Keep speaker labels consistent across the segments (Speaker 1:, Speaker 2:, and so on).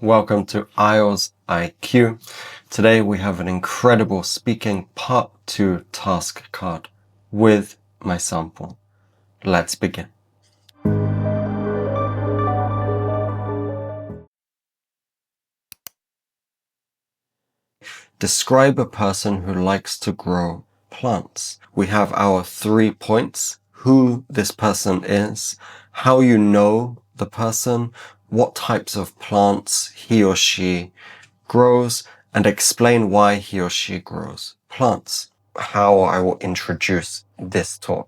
Speaker 1: Welcome to IELTS IQ. Today we have an incredible speaking part 2 task card with my sample. Let's begin. Describe a person who likes to grow plants. We have our 3 points: who this person is, how you know the person, what types of plants he or she grows, and explain why he or she grows plants. How I will introduce this talk.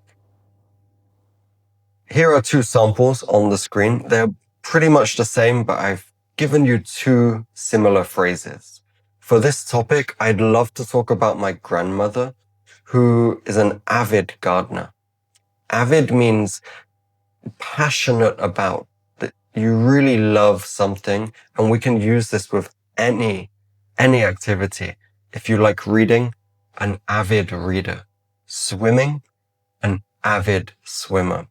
Speaker 1: Here are 2 samples on the screen. They're pretty much the same, but I've given you 2 similar phrases. For this topic, I'd love to talk about my grandmother, who is an avid gardener. Avid means passionate about, that you really love something, and we can use this with any activity. If you like reading, an avid reader. Swimming, an avid swimmer.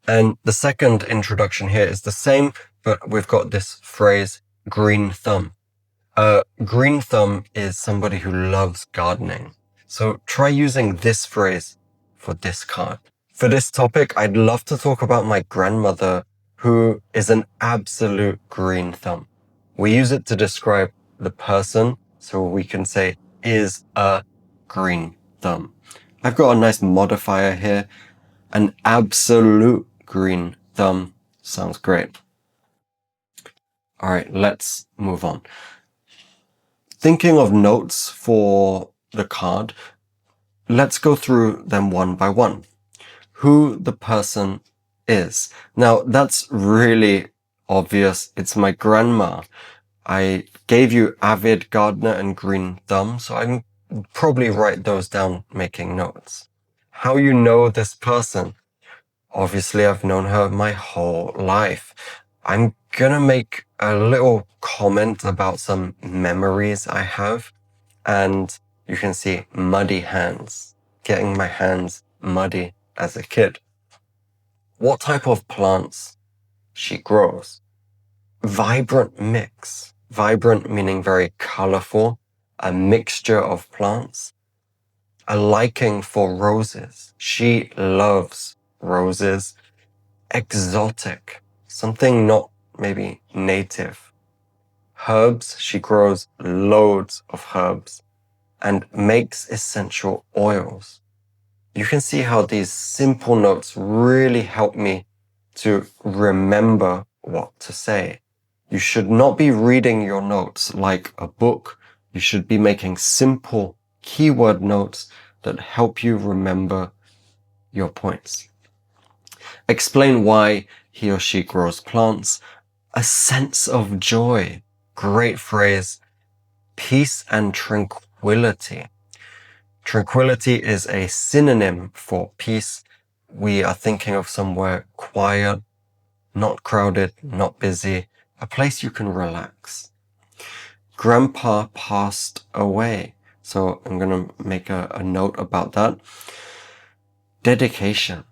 Speaker 1: And the second introduction here is the same, but we've got this phrase, green thumb. Green thumb is somebody who loves gardening. So try using this phrase for this card. For this topic, I'd love to talk about my grandmother, who is an absolute green thumb. We use it to describe the person, so we can say is a green thumb. I've got a nice modifier here. An absolute green thumb sounds great. All right, let's move on. Thinking of notes for the card, let's go through them one by one. Who the person is. Now, that's really obvious. It's my grandma. I gave you avid gardener and green thumb, so I can probably write those down making notes. How you know this person? Obviously, I've known her my whole life. I'm gonna make a little comment about some memories I have, and you can see muddy hands, getting my hands muddy as a kid. What type of plants she grows? Vibrant mix. Vibrant meaning very colorful, a mixture of plants. A liking for roses. She loves roses. Exotic, something not maybe native. Herbs, she grows loads of herbs and makes essential oils. You can see how these simple notes really help me to remember what to say. You should not be reading your notes like a book. You should be making simple keyword notes that help you remember your points. Explain why he or she grows plants. A sense of joy. Great phrase. Peace and tranquility. Tranquility is a synonym for peace. We are thinking of somewhere quiet, not crowded, not busy, a place you can relax. Grandpa passed away. So I'm going to make a note about that. Dedication.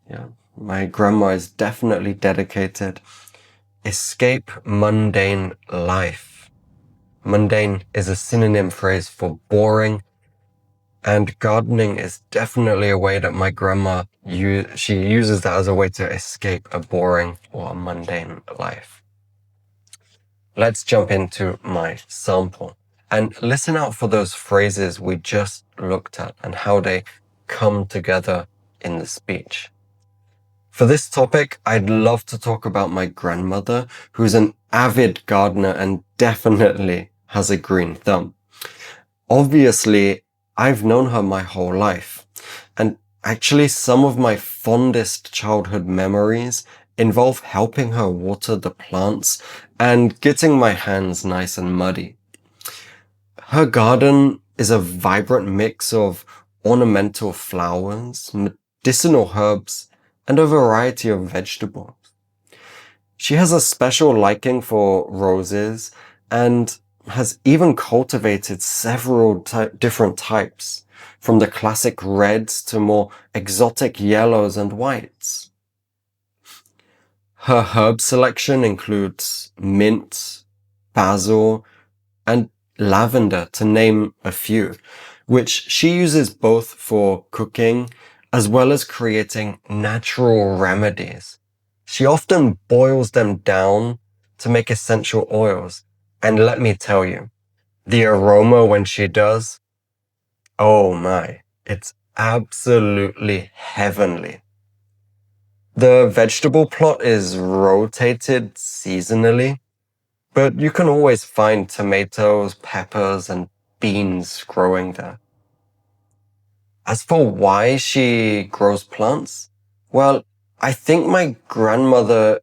Speaker 1: Yeah. My grandma is definitely dedicated. Escape mundane life. Mundane is a synonym phrase for boring, and gardening is definitely a way that my grandma she uses that as a way to escape a boring or a mundane life. Let's jump into my sample and listen out for those phrases we just looked at and how they come together in the speech. For this topic, I'd love to talk about my grandmother, who's an avid gardener and definitely has a green thumb. Obviously, I've known her my whole life, and actually some of my fondest childhood memories involve helping her water the plants and getting my hands nice and muddy. Her garden is a vibrant mix of ornamental flowers, medicinal herbs, and a variety of vegetables. She has a special liking for roses and has even cultivated several different types, from the classic reds to more exotic yellows and whites. Her herb selection includes mint, basil, and lavender, to name a few, which she uses both for cooking as well as creating natural remedies. She often boils them down to make essential oils. And let me tell you, the aroma when she does, oh my, it's absolutely heavenly. The vegetable plot is rotated seasonally, but you can always find tomatoes, peppers, and beans growing there. As for why she grows plants, well, I think my grandmother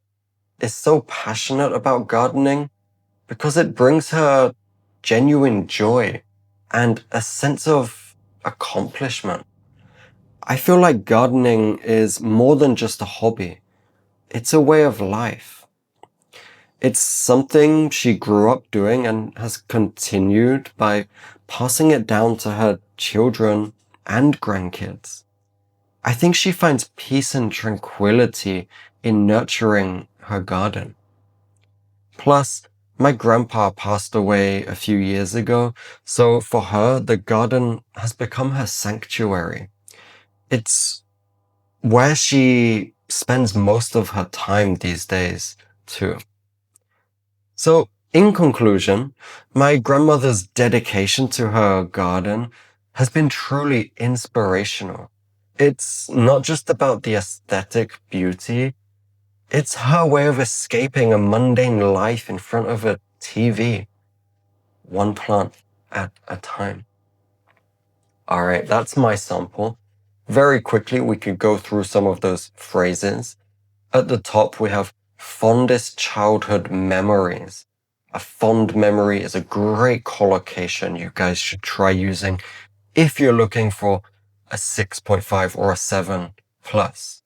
Speaker 1: is so passionate about gardening because it brings her genuine joy and a sense of accomplishment. I feel like gardening is more than just a hobby. It's a way of life. It's something she grew up doing and has continued by passing it down to her children and grandkids. I think she finds peace and tranquility in nurturing her garden. Plus, my grandpa passed away a few years ago, so for her, the garden has become her sanctuary. It's where she spends most of her time these days, too. So, in conclusion, my grandmother's dedication to her garden has been truly inspirational. It's not just about the aesthetic beauty, it's her way of escaping a mundane life in front of a TV, one plant at a time. All right, that's my sample. Very quickly, we could go through some of those phrases. At the top, we have fondest childhood memories. A fond memory is a great collocation you guys should try using if you're looking for a 6.5 or a 7 plus.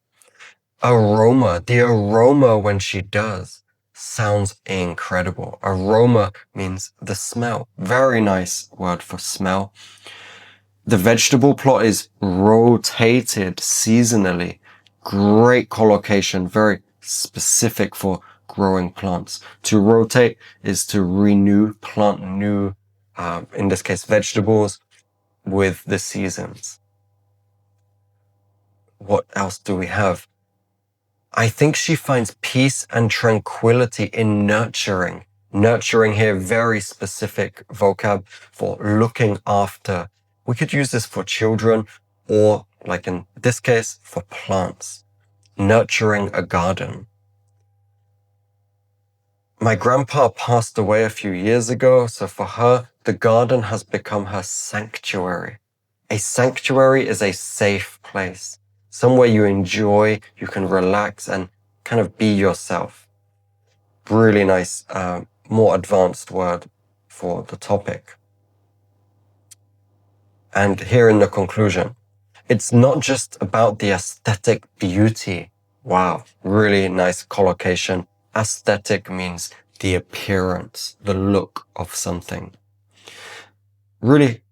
Speaker 1: Aroma, the aroma when she does sounds incredible. Aroma means the smell. Very nice word for smell. The vegetable plot is rotated seasonally. Great collocation, very specific for growing plants. To rotate is to renew, plant new, in this case, vegetables with the seasons. What else do we have? I think she finds peace and tranquility in nurturing. Nurturing here, very specific vocab for looking after. We could use this for children or, like in this case, for plants. Nurturing a garden. My grandpa passed away a few years ago, so for her, the garden has become her sanctuary. A sanctuary is a safe place, somewhere you enjoy, you can relax and kind of be yourself. Really nice, more advanced word for the topic. And here in the conclusion, it's not just about the aesthetic beauty. Wow, really nice collocation. Aesthetic means the appearance, the look of something. Really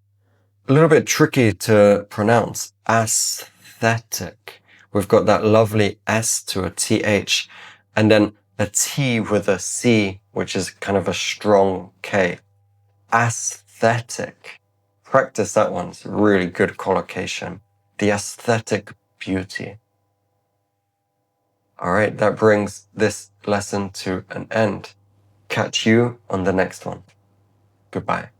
Speaker 1: a little bit tricky to pronounce. Aesthetic. We've got that lovely S to a TH and then a T with a C, which is kind of a strong K. Aesthetic. Practice that one. It's a really good collocation. The aesthetic beauty. All right, that brings this lesson to an end. Catch you on the next one. Goodbye.